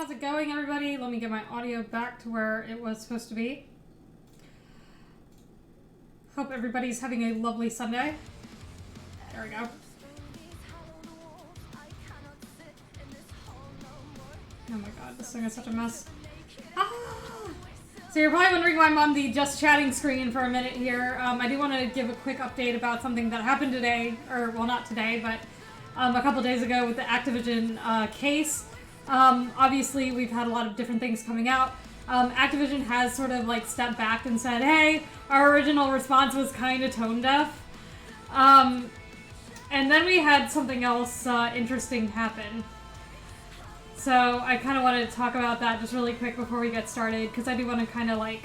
how's it going, everybody? Let me get my audio back to where it was supposed to be. Hope everybody's having a lovely Sunday. There we go. Oh my god, this thing is such a mess. Ah! So you're probably wondering why I'm on the just chatting screen for a minute here. I do want to give a quick update about something that happened today, or well, not today, but a couple days ago with the Activision case. Obviously, we've had a lot of different things coming out. Activision has sort of like stepped back and said, hey, our original response was kind of tone deaf. And then we had something else interesting happen. So I kind of wanted to talk about that just really quick before we get started, because I do want to kind of like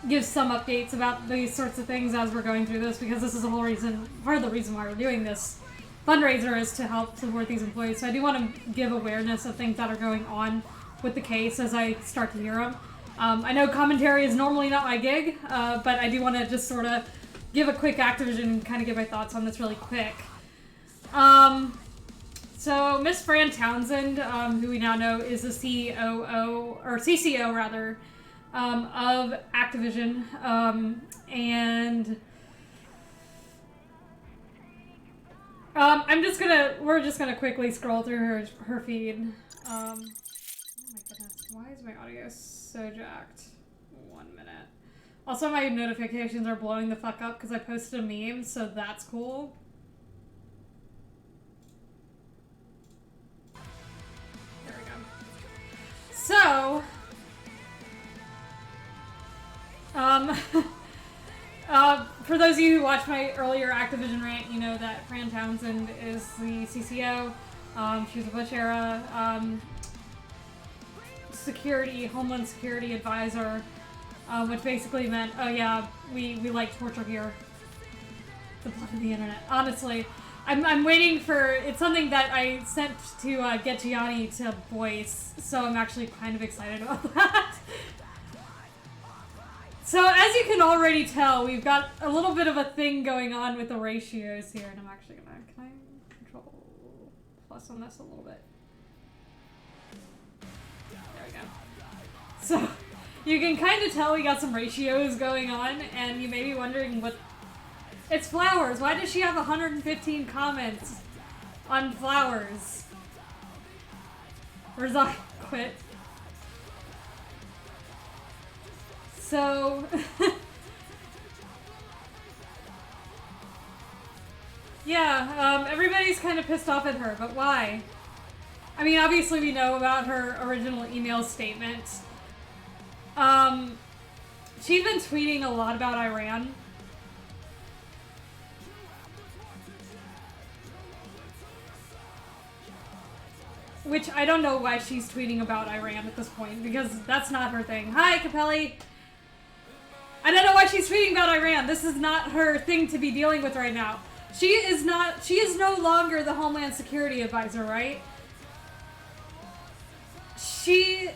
give some updates about these sorts of things as we're going through this, because this is the whole reason, part of the reason why we're doing this fundraiser is to help support these employees. So I do want to give awareness of things that are going on with the case as I start to hear them. I know commentary is normally not my gig, but I do want to just sort of give a quick Activision and kind of give my thoughts on this really quick. So Miss Fran Townsend, who we now know is the COO, or CCO rather, of Activision, and we're just gonna quickly scroll through her feed. Oh my goodness, why is my audio so jacked? 1 minute. Also, my notifications are blowing the fuck up because I posted a meme, so that's cool. There we go. So, for those of you who watched my earlier Activision rant, you know that Fran Townsend is the CCO. She was a Bush era Homeland Security advisor, which basically meant, oh yeah, we like torture here. The blood of the internet. Honestly, I'm waiting for, it's something that I sent to get Gianni to voice, so I'm actually kind of excited about that. So as you can already tell, we've got a little bit of a thing going on with the ratios here, and I'm actually gonna, can I control plus on this a little bit? There we go. So you can kind of tell we got some ratios going on, and you may be wondering what, it's Flowers. Why does she have 115 comments on Flowers? Where's I quit? So, yeah, everybody's kind of pissed off at her, but why? I mean, obviously we know about her original email statement. She's been tweeting a lot about Iran. Which I don't know why she's tweeting about Iran at this point, because that's not her thing. Hi, Capelli! I don't know why she's tweeting about Iran. This is not her thing to be dealing with right now. She is no longer the Homeland Security Advisor, right? She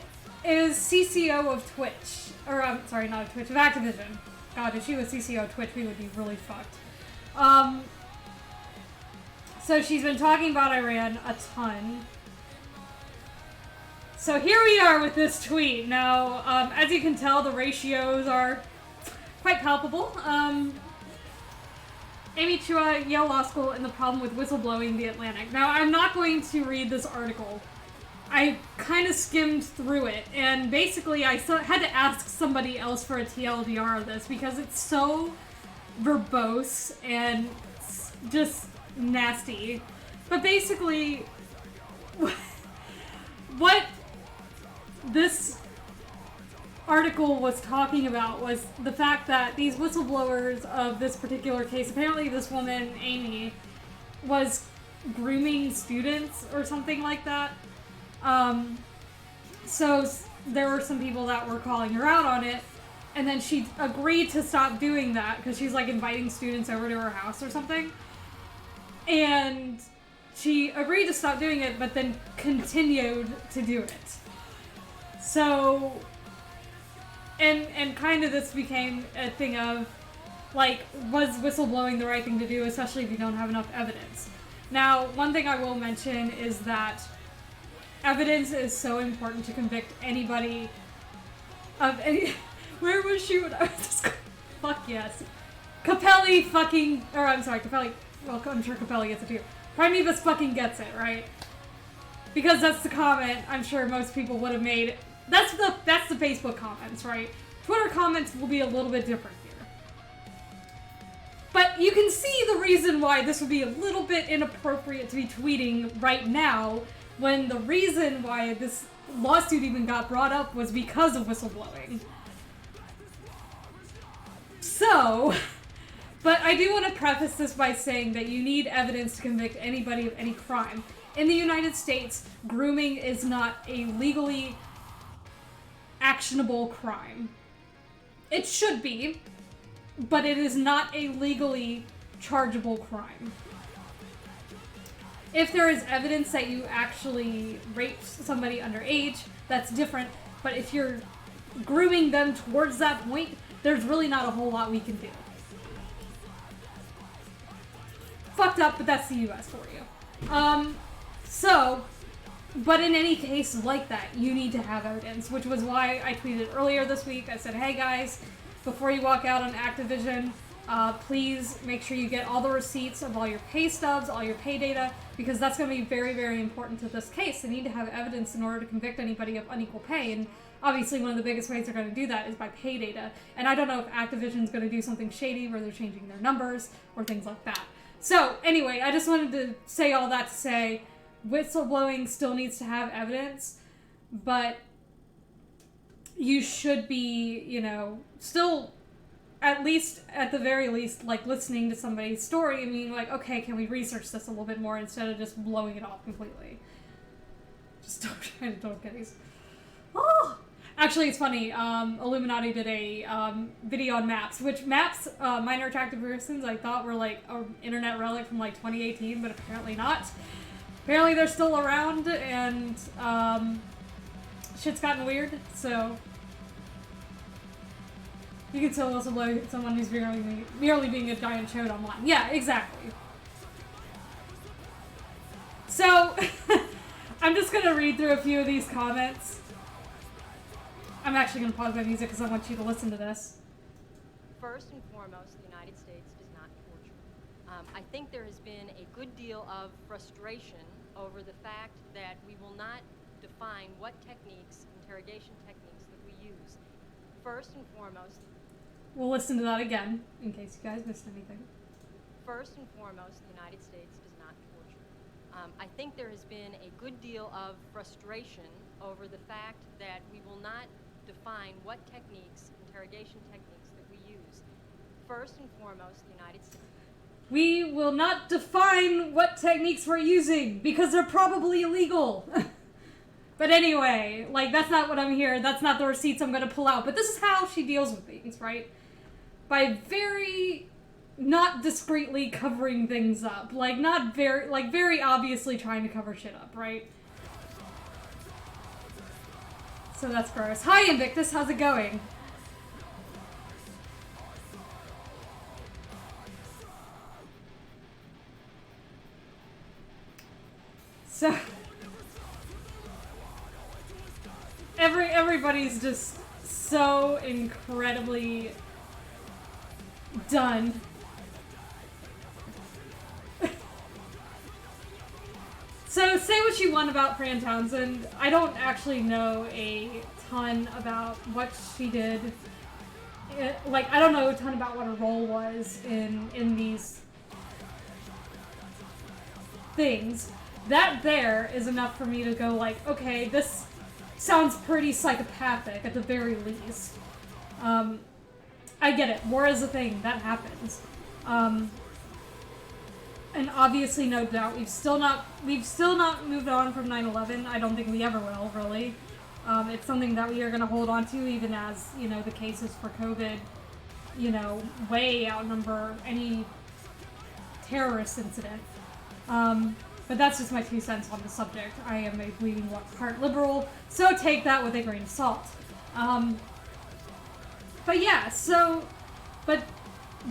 is CCO of Twitch. Or, I'm sorry, not of Twitch, of Activision. God, if she was CCO of Twitch, we would be really fucked. So she's been talking about Iran a ton. So here we are with this tweet. Now, as you can tell, the ratios are quite palpable. Amy Chua, Yale Law School, and the problem with whistleblowing the Atlantic. Now, I'm not going to read this article. I kind of skimmed through it, and basically I had to ask somebody else for a TLDR of this because it's so verbose and just nasty. But basically, what this article was talking about was the fact that these whistleblowers of this particular case, apparently this woman, Amy, was grooming students or something like that. So there were some people that were calling her out on it, and then she agreed to stop doing that because she's like inviting students over to her house or something. And she agreed to stop doing it, but then continued to do it. So, and kind of this became a thing of, like, was whistleblowing the right thing to do, especially if you don't have enough evidence? Now, one thing I will mention is that evidence is so important to convict anybody of any... Where was she when I was just... Fuck yes. Capelli fucking... Or, I'm sorry, Capelli... Well, I'm sure Capelli gets it too. Primeval fucking gets it, right? Because that's the comment I'm sure most people would have made. That's the Facebook comments, right? Twitter comments will be a little bit different here. But you can see the reason why this would be a little bit inappropriate to be tweeting right now, when the reason why this lawsuit even got brought up was because of whistleblowing. So, but I do want to preface this by saying that you need evidence to convict anybody of any crime. In the United States, grooming is not a legally actionable crime. It should be, but it is not a legally chargeable crime. If there is evidence that you actually raped somebody underage, that's different, but if you're grooming them towards that point, there's really not a whole lot we can do. Fucked up, but that's the US for you. But in any case like that, you need to have evidence, which was why I tweeted earlier this week. I said, hey guys, before you walk out on Activision, please make sure you get all the receipts of all your pay stubs, all your pay data, because that's going to be very, very important to this case. They need to have evidence in order to convict anybody of unequal pay, and obviously one of the biggest ways they're going to do that is by pay data. And I don't know if Activision's going to do something shady where they're changing their numbers or things like that. So, anyway, I just wanted to say all that to say whistleblowing still needs to have evidence, but you should be, you know, still, at least, at the very least, like, listening to somebody's story and being like, okay, can we research this a little bit more instead of just blowing it off completely. Just don't get these. Oh! Actually, it's funny, Illuminati did a video on maps, which maps, minor attractive persons, I thought were like an internet relic from like 2018, but apparently not. Apparently they're still around, and shit's gotten weird, so you can still also blow someone who's merely being a giant chode online. Yeah, exactly. So, I'm just gonna read through a few of these comments. I'm actually going to pause my music because I want you to listen to this. First and foremost, the United States does not torture. I think there has been a good deal of frustration over the fact that we will not define what techniques, interrogation techniques, that we use. First and foremost... We'll listen to that again, in case you guys missed anything. First and foremost, the United States does not torture. I think there has been a good deal of frustration over the fact that we will not define what techniques, interrogation techniques, that we use. First and foremost, the United States. We will not define what techniques we're using, because they're probably illegal. But anyway, like, that's not what I'm here, that's not the receipts I'm gonna pull out, but this is how she deals with things, right? By very not discreetly covering things up. Like, not very, like, very obviously trying to cover shit up, right? So that's gross. Hi, Invictus. How's it going? So everybody's just so incredibly done. So, say what you want about Fran Townsend. I don't actually know a ton about what she did. I don't know a ton about what her role was in these things. That there is enough for me to go like, okay, this sounds pretty psychopathic at the very least. I get it. War is a thing. That happens. And obviously, no doubt, we've still not moved on from 9/11. I don't think we ever will, really. It's something that we are going to hold on to, even as, you know, the cases for COVID, you know, way outnumber any terrorist incident. But that's just my 2 cents on the subject. I am a bleeding heart liberal, so take that with a grain of salt. But yeah, but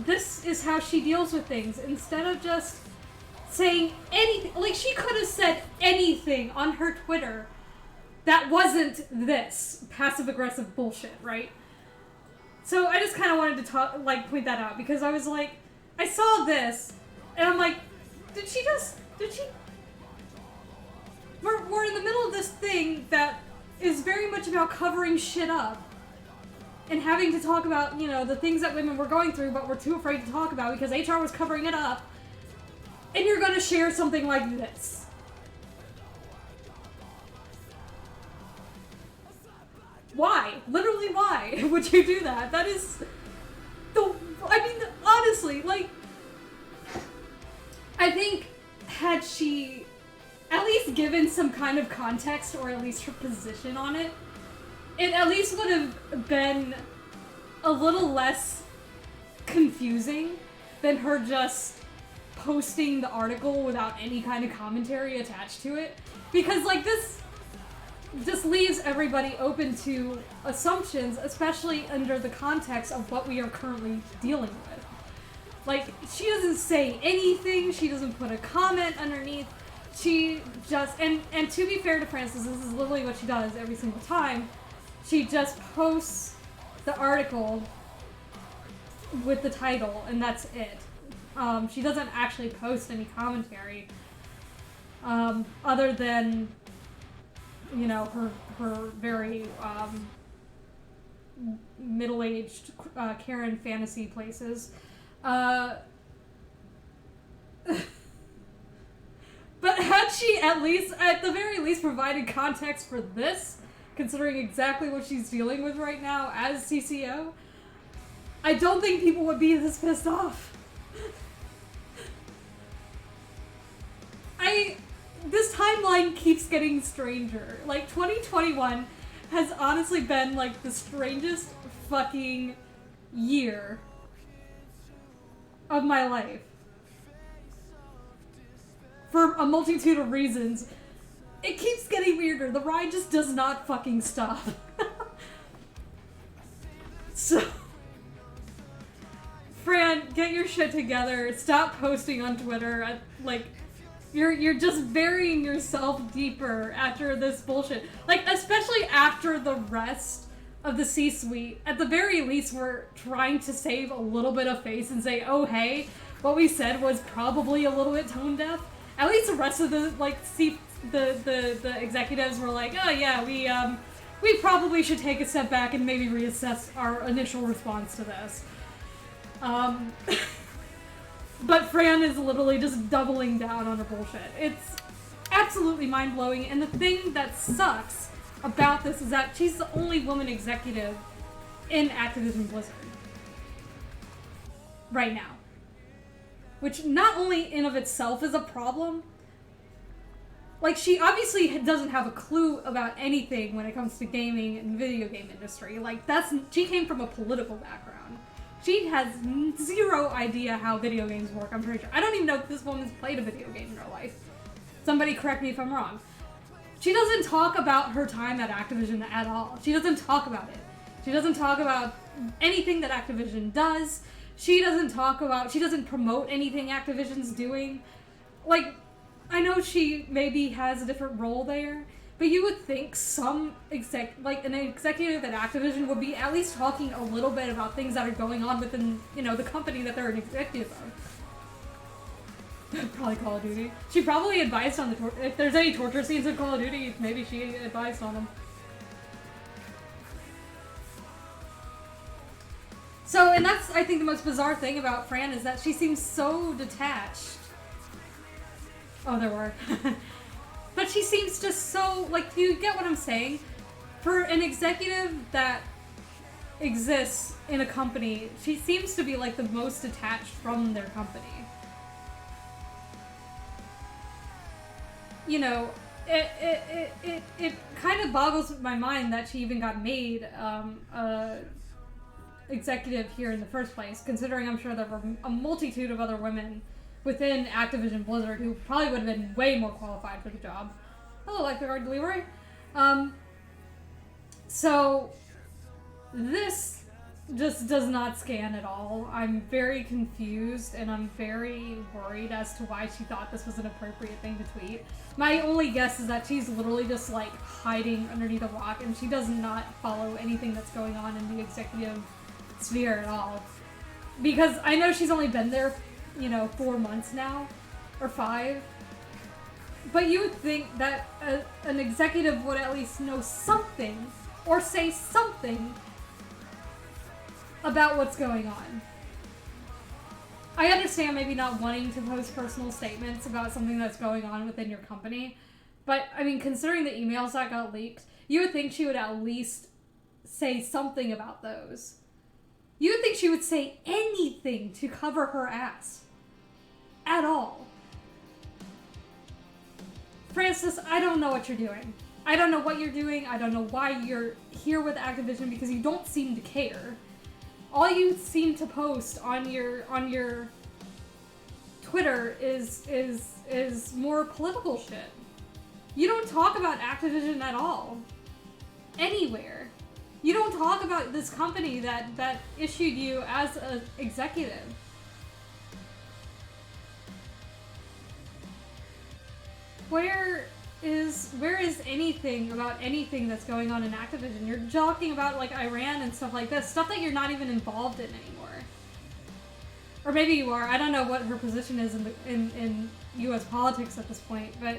this is how she deals with things. Instead of just saying anything, like, she could have said anything on her Twitter that wasn't this passive-aggressive bullshit, right? So I just kind of wanted to point that out, because I was like, I saw this, and I'm like, did she... We're in the middle of this thing that is very much about covering shit up and having to talk about, the things that women were going through, but we're too afraid to talk about because HR was covering it up, and you're gonna share something like this. Why? Literally, why would you do that? That is honestly, I think had she at least given some kind of context, or at least her position on it, it at least would have been a little less confusing than her just posting the article without any kind of commentary attached to it. Because, this just leaves everybody open to assumptions, especially under the context of what we are currently dealing with. She doesn't say anything, she doesn't put a comment underneath. She just, and to be fair to Frances, this is literally what she does every single time. She just posts the article with the title, and that's it. She doesn't actually post any commentary, other than, her very, middle-aged, Karen fantasy places. But had she at the very least, provided context for this, considering exactly what she's dealing with right now as CCO, I don't think people would be this pissed off. This timeline keeps getting stranger. 2021 has honestly been, the strangest fucking year of my life. For a multitude of reasons. It keeps getting weirder. The ride just does not fucking stop. So, Fran, get your shit together. Stop posting on Twitter. You're just burying yourself deeper after this bullshit. Especially after the rest of the C-suite. At the very least, we're trying to save a little bit of face and say, oh hey, what we said was probably a little bit tone deaf. At least the rest of the the executives were like, oh yeah, we probably should take a step back and maybe reassess our initial response to this. But Fran is literally just doubling down on her bullshit. It's absolutely mind-blowing, and the thing that sucks about this is that she's the only woman executive in Activision Blizzard right now. Which not only in of itself is a problem, she obviously doesn't have a clue about anything when it comes to gaming and video game industry. She came from a political background. She has zero idea how video games work, I'm pretty sure. I don't even know if this woman's played a video game in her life. Somebody correct me if I'm wrong. She doesn't talk about her time at Activision at all. She doesn't talk about it. She doesn't talk about anything that Activision does. She doesn't promote anything Activision's doing. I know she maybe has a different role there, but you would think an executive at Activision would be at least talking a little bit about things that are going on within, the company that they're an executive of. Probably Call of Duty. She probably advised on if there's any torture scenes in Call of Duty, maybe she advised on them. So, and that's, I think, the most bizarre thing about Fran is that she seems so detached. Oh, there were. But she seems just so, you get what I'm saying? For an executive that exists in a company, she seems to be, the most detached from their company. It kind of boggles my mind that she even got made, executive here in the first place, considering I'm sure there were a multitude of other women within Activision Blizzard who probably would have been way more qualified for the job. Hello, Like the Guard Delivery. So, this just does not scan at all. I'm very confused, and I'm very worried as to why she thought this was an appropriate thing to tweet. My only guess is that she's literally just, like, hiding underneath a rock, and she does not follow anything that's going on in the executive sphere at all. Because I know she's only been there, 4 months now, or 5. But you would think that an executive would at least know something, or say something about what's going on. I understand maybe not wanting to post personal statements about something that's going on within your company, but, I mean, considering the emails that got leaked, you would think she would at least say something about those. You would think she would say anything to cover her ass. At all. Francis, I don't know what you're doing. I don't know what you're doing. I don't know why you're here with Activision, because you don't seem to care. All you seem to post on your Twitter is more political shit. You don't talk about Activision at all. Anywhere. You don't talk about this company that issued you as an executive. Where is anything about anything that's going on in Activision? You're talking about, like, Iran and stuff like this, stuff that you're not even involved in anymore. Or maybe you are. I don't know what her position is in U.S. politics at this point, but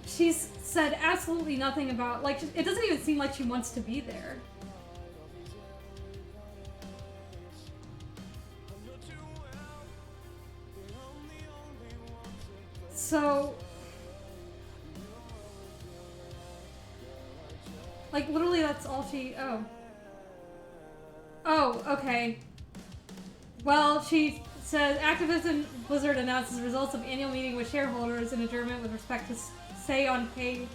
she's said absolutely nothing about, like, it doesn't even seem like she wants to be there. So, like, literally that's all she, Oh, okay. Well, she says, Activision Blizzard announces results of annual meeting with shareholders in adjournment with respect to say on pay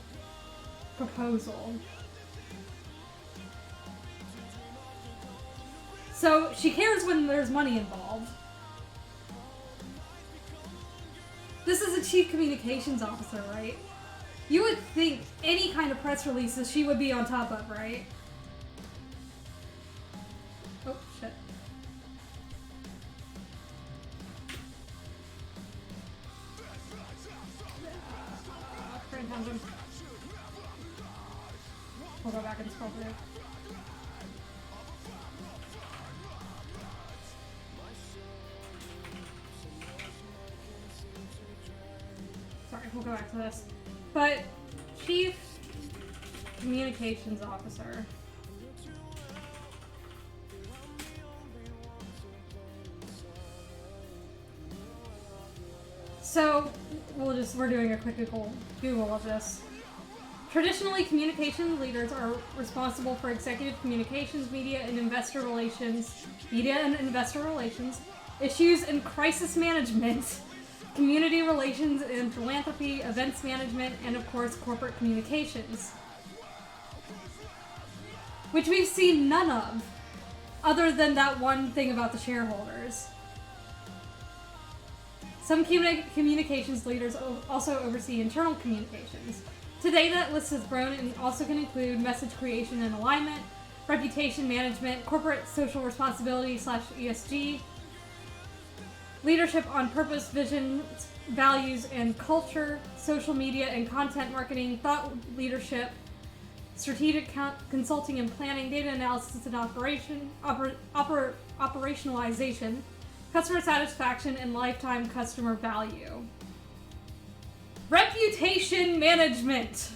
proposal. So, she cares when there's money involved. This is a chief communications officer, right? You would think any kind of press releases she would be on top of, right? Oh, shit. Fran Townsend. We'll go back and scroll through. Sorry, we'll go back to this. But, Chief Communications Officer. So, we're doing a quick Google of this. Traditionally, communication leaders are responsible for executive communications, media and investor relations, issues and crisis management, community relations and philanthropy, events management, and of course, corporate communications. Which we've seen none of, other than that one thing about the shareholders. Some communications leaders also oversee internal communications. Today, that list has grown and also can include message creation and alignment, reputation management, corporate social responsibility / ESG, leadership on purpose, vision, values, and culture, social media and content marketing, thought leadership, strategic consulting and planning, data analysis and operationalization, customer satisfaction, and lifetime customer value. Reputation management!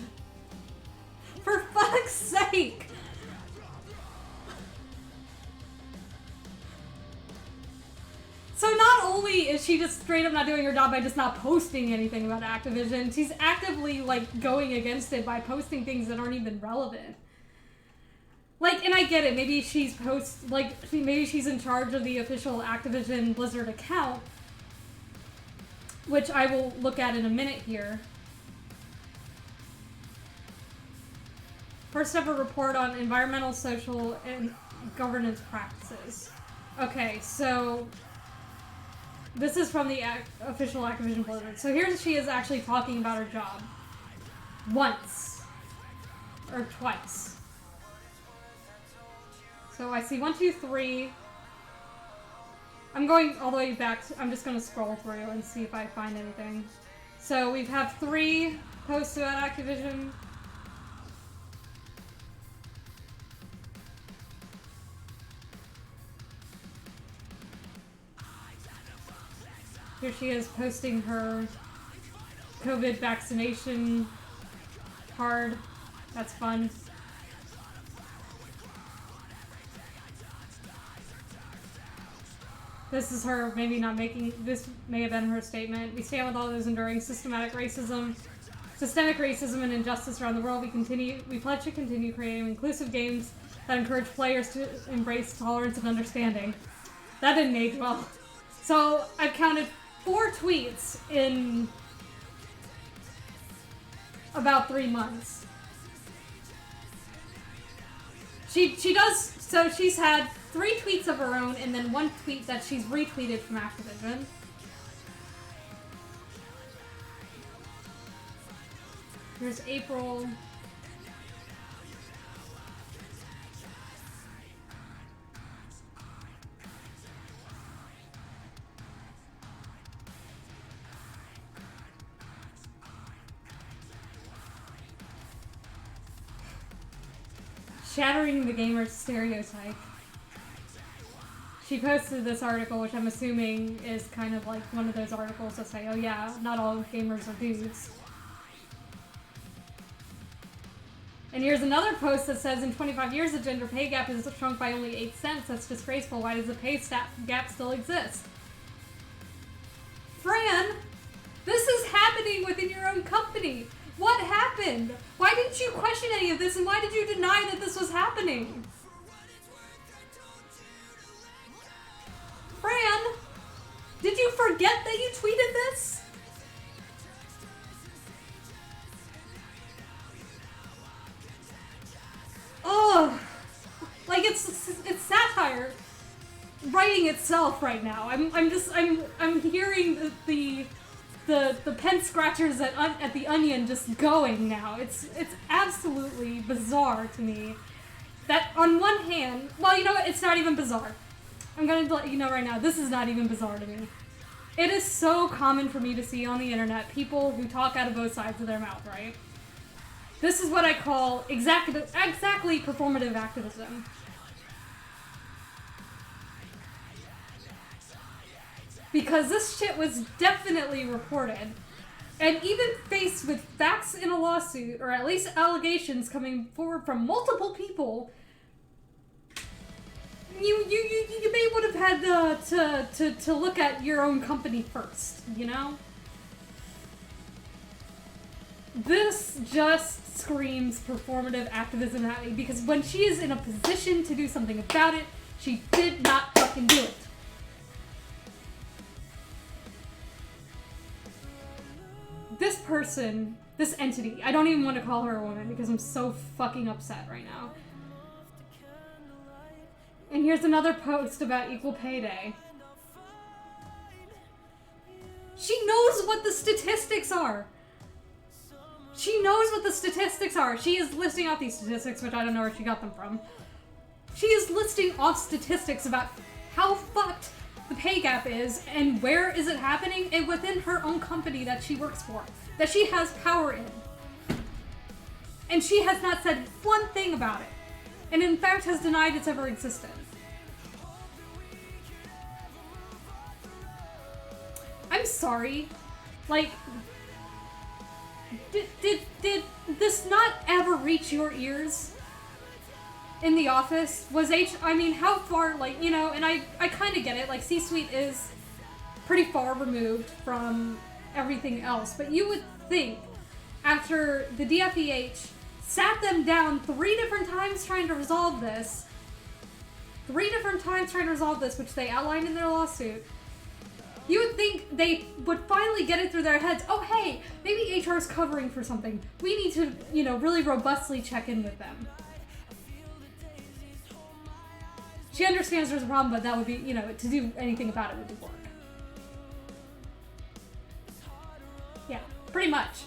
For fuck's sake! So not only is she just straight up not doing her job by just not posting anything about Activision, she's actively, like, going against it by posting things that aren't even relevant. Like, and I get it, maybe she's maybe she's in charge of the official Activision Blizzard account, which I will look at in a minute here. First ever report on environmental, social, and governance practices. Okay, so this is from the official Activision Blizzard. So here she is actually talking about her job. Once. Or twice. So I see 1, 2, 3. I'm going all the way back. I'm just going to scroll through and see if I find anything. So we have 3 posts about Activision. Here she is posting her COVID vaccination card. That's fun. This is her maybe not making, this may have been her statement. We stand with all those enduring systemic racism and injustice around the world. We pledge to continue creating inclusive games that encourage players to embrace tolerance and understanding. That didn't age well. So I've counted 4 tweets in about 3 months. She does, so she's had 3 tweets of her own and then 1 tweet that she's retweeted from Activision. Here's April. Shattering the gamer stereotype. She posted this article, which I'm assuming is kind of like one of those articles that say, oh yeah, not all gamers are dudes. And here's another post that says, in 25 years, the gender pay gap has shrunk by only 8 cents. That's disgraceful. Why does the pay gap still exist? Fran, this is happening within your own company. What happened? Why didn't you question any of this, and why did you deny that this was happening? Fran, did you forget that you tweeted this? Ugh. Like it's satire writing itself right now. I'm hearing the pen scratchers at the Onion just going now. It's absolutely bizarre to me. That on one hand, well, you know what? It's not even bizarre. I'm going to let you know right now, this is not even bizarre to me. It is so common for me to see on the internet people who talk out of both sides of their mouth, right? This is what I call exactly performative activism. Because this shit was definitely reported. And even faced with facts in a lawsuit, or at least allegations coming forward from multiple people, you may would have had to look at your own company first, you know? This just screams performative activism at me, because when she is in a position to do something about it, she did not fucking do it. This person, this entity, I don't even want to call her a woman because I'm so fucking upset right now. And here's another post about Equal Pay Day. She knows what the statistics are. She knows what the statistics are. She is listing out these statistics, which I don't know where she got them from. She is listing off statistics about how fucked the pay gap is and where is it happening, and within her own company that she works for, that she has power in. And she has not said one thing about it. And in fact has denied its ever existence. I'm sorry. Like, did this not ever reach your ears? In the office? I mean, how far, like, you know, and I kind of get it, like, C-suite is pretty far removed from everything else, but you would think, after the DFEH sat them down 3 different times trying to resolve this, which they outlined in their lawsuit, you would think they would finally get it through their heads, oh hey, maybe HR is covering for something. We need to, you know, really robustly check in with them. She understands there's a problem, but that would be, you know, to do anything about it would be work. Yeah, pretty much.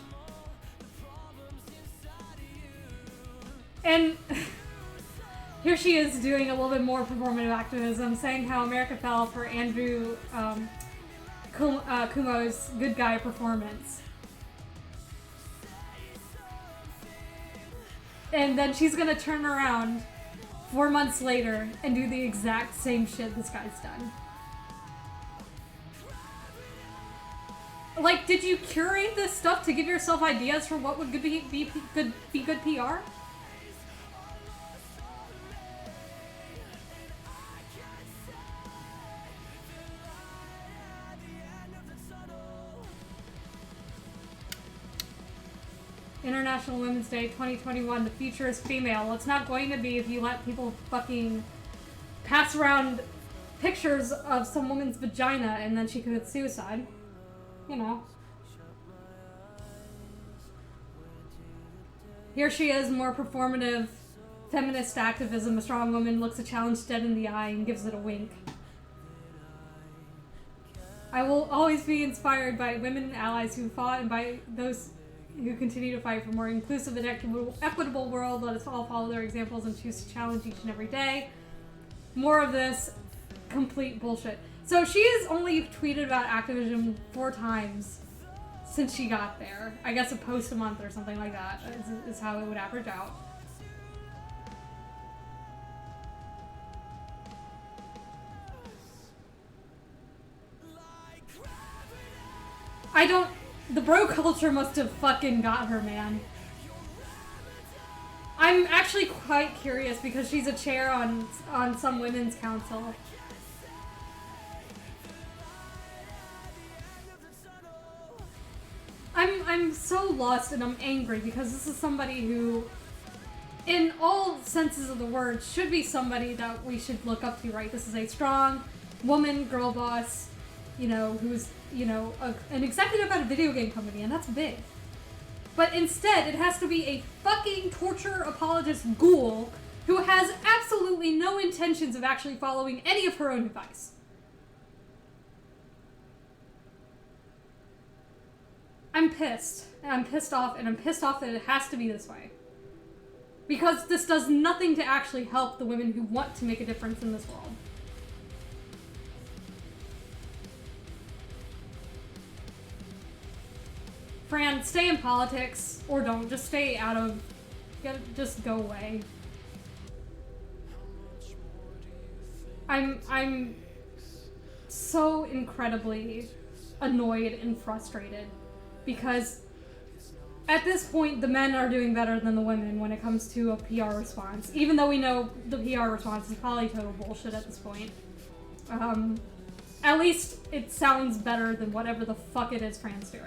Here she is doing a little bit more performative activism, saying how America fell for Andrew Cuomo's good guy performance. And then she's gonna turn around 4 months later and do the exact same shit this guy's done. Like, did you curate this stuff to give yourself ideas for what would be good PR? International Women's Day 2021, the future is female. Well, it's not going to be if you let people fucking pass around pictures of some woman's vagina and then she commits suicide. You know. Here she is, more performative feminist activism. A strong woman looks a challenge dead in the eye and gives it a wink. I will always be inspired by women and allies who fought and by those who continue to fight for a more inclusive and equitable world. Let us all follow their examples and choose to challenge each and every day. More of this complete bullshit. So she has only tweeted about activism 4 times since she got there. I guess a post a month or something like that is how it would average out. The bro culture must have fucking got her, man. I'm actually quite curious because she's a chair on some women's council. I'm so lost and I'm angry because this is somebody who, in all senses of the word, should be somebody that we should look up to, right? This is a strong woman, girl boss, you know, who's, you know, an executive at a video game company, and that's big. But instead, it has to be a fucking torture apologist ghoul who has absolutely no intentions of actually following any of her own advice. I'm pissed, and I'm pissed off, and I'm pissed off that it has to be this way. Because this does nothing to actually help the women who want to make a difference in this world. Fran, stay in politics, or don't. Just stay out of... Just go away. I'm so incredibly annoyed and frustrated because at this point the men are doing better than the women when it comes to a PR response, even though we know the PR response is probably total bullshit at this point. At least it sounds better than whatever the fuck it is Fran's doing.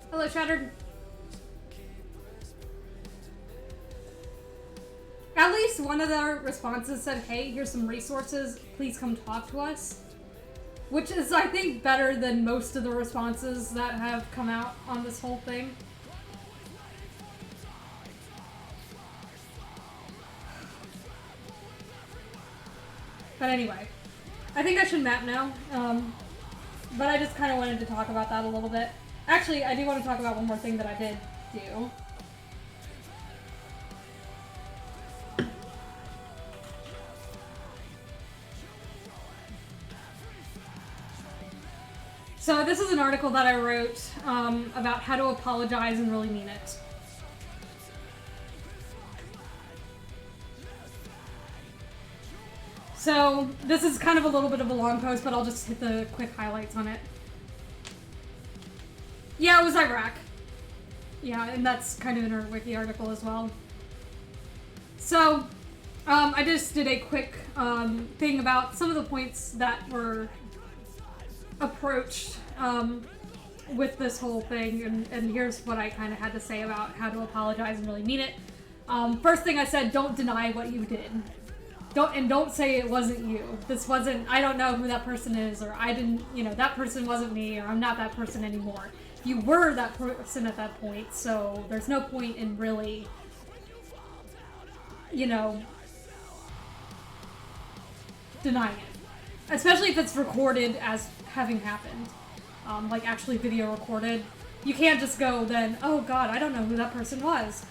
Hello, Shattered. At least one of their responses said, hey, here's some resources, please come talk to us. Which is, I think, better than most of the responses that have come out on this whole thing. But anyway, I think I should map now. But I just kind of wanted to talk about that a little bit. Actually, I do want to talk about one more thing that I did do. So this is an article that I wrote about how to apologize and really mean it. So this is kind of a little bit of a long post, but I'll just hit the quick highlights on it. Yeah, it was Iraq. Yeah, and that's kind of in our wiki article as well. So I just did a quick thing about some of the points that were approached with this whole thing, and here's what I kind of had to say about how to apologize and really mean it. First thing I said, don't deny what you did. Don't say it wasn't you. This wasn't, I don't know who that person is, or I didn't, you know, that person wasn't me, or I'm not that person anymore. You were that person at that point, so there's no point in really, you know, denying it. Especially if it's recorded as having happened. Like actually video recorded. You can't just go then, oh god, I don't know who that person was.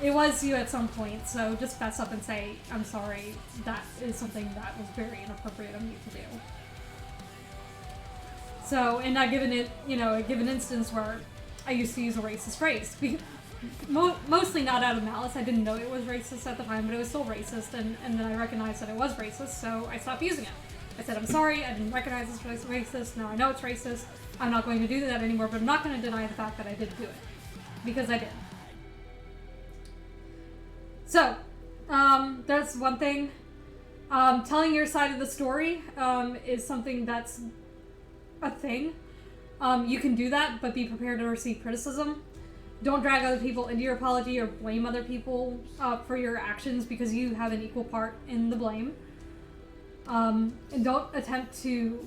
it was you at some point, so just fess up and say, I'm sorry, that is something that was very inappropriate of me to do. So, and I given it, a given instance where I used to use a racist phrase. Mostly not out of malice. I didn't know it was racist at the time, but it was still racist, and then I recognized that it was racist, so I stopped using it. I said, I'm sorry, I didn't recognize this was racist, now I know it's racist, I'm not going to do that anymore, but I'm not going to deny the fact that I did do it. Because I did. So, that's one thing. Telling your side of the story is something that's a thing. You can do that, but be prepared to receive criticism. Don't drag other people into your apology or blame other people for your actions because you have an equal part in the blame. And don't attempt to,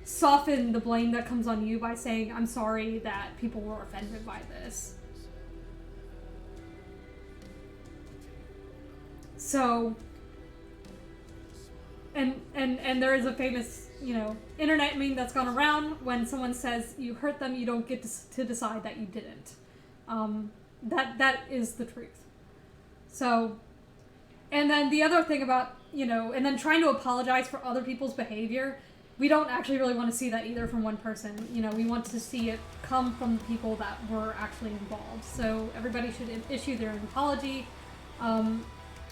soften the blame that comes on you by saying, I'm sorry that people were offended by this. So, and there is a famous, internet meme that's gone around when someone says you hurt them, you don't get to decide that you didn't. That is the truth. So, and then the other thing about, and then trying to apologize for other people's behavior, we don't actually really want to see that either from one person. We want to see it come from the people that were actually involved. So everybody should issue their own apology.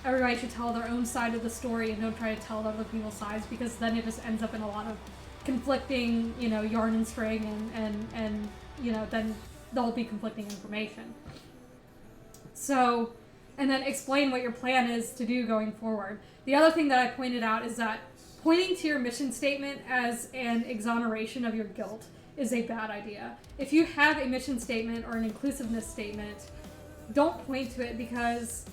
Everybody should tell their own side of the story and don't try to tell other people's sides because then it just ends up in a lot of conflicting, yarn and string and then there'll be conflicting information. So, and then explain what your plan is to do going forward. The other thing that I pointed out is that pointing to your mission statement as an exoneration of your guilt is a bad idea. If you have a mission statement or an inclusiveness statement, don't point to it because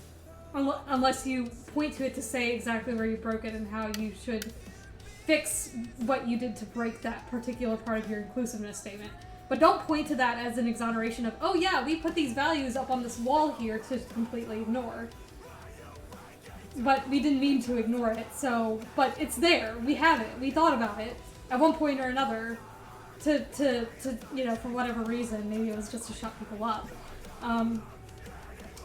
unless you point to it to say exactly where you broke it and how you should fix what you did to break that particular part of your inclusiveness statement. But don't point to that as an exoneration of, oh yeah, we put these values up on this wall here to completely ignore. But we didn't mean to ignore it, so, but it's there, we have it, we thought about it at one point or another to for whatever reason, maybe it was just to shut people up.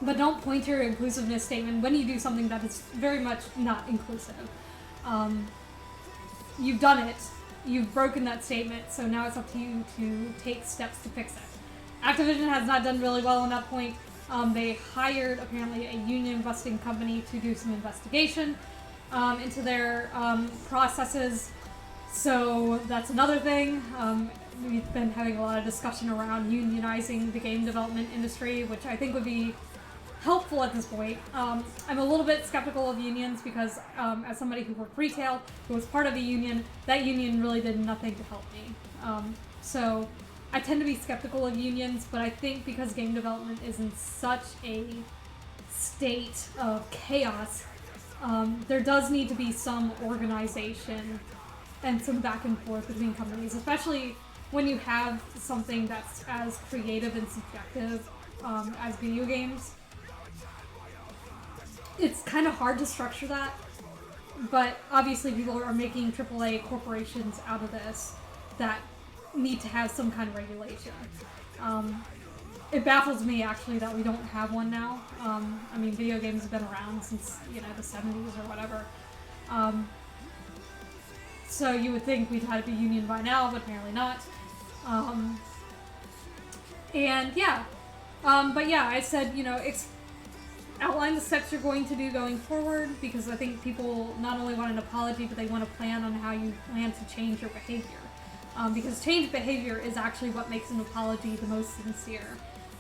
But don't point to your inclusiveness statement when you do something that is very much not inclusive. You've done it. You've broken that statement, so now it's up to you to take steps to fix it. Activision has not done really well on that point. They hired, apparently, a union-busting company to do some investigation into their processes. So that's another thing. We've been having a lot of discussion around unionizing the game development industry, which I think would be helpful at this point. I'm a little bit skeptical of unions because as somebody who worked retail, who was part of a union, that union really did nothing to help me. So I tend to be skeptical of unions, but I think because game development is in such a state of chaos, there does need to be some organization and some back and forth between companies, especially when you have something that's as creative and subjective as video games. It's kind of hard to structure that, but obviously people are making AAA corporations out of this that need to have some kind of regulation. It baffles me actually that we don't have one now. I mean, video games have been around since, the 70s or whatever. So you would think we'd had a union by now, but apparently not. And yeah. But yeah, I said, outline the steps you're going to do going forward, because I think people not only want an apology, but they want to plan on how you plan to change your behavior. Because changed behavior is actually what makes an apology the most sincere.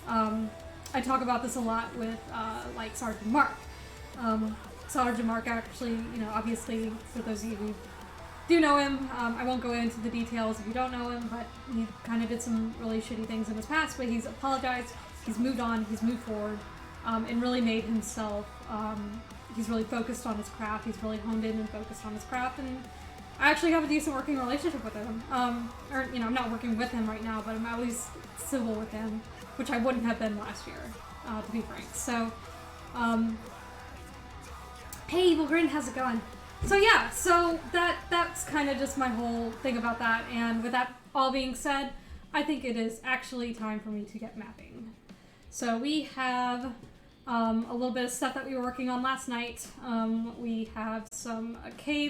I talk about this a lot with, Sergeant Mark. Sergeant Mark actually, obviously, for those of you who do know him, I won't go into the details if you don't know him, but he kind of did some really shitty things in his past, but he's apologized, he's moved on, he's moved forward, and really made himself, he's really focused on his craft, he's really honed in and focused on his craft, and I actually have a decent working relationship with him. I'm not working with him right now, but I'm always civil with him, which I wouldn't have been last year, to be frank. So, hey, Evil Grin, how's it going? So yeah, so that's kind of just my whole thing about that, and with that all being said, I think it is actually time for me to get mapping. So we have a little bit of stuff that we were working on last night. We have some cave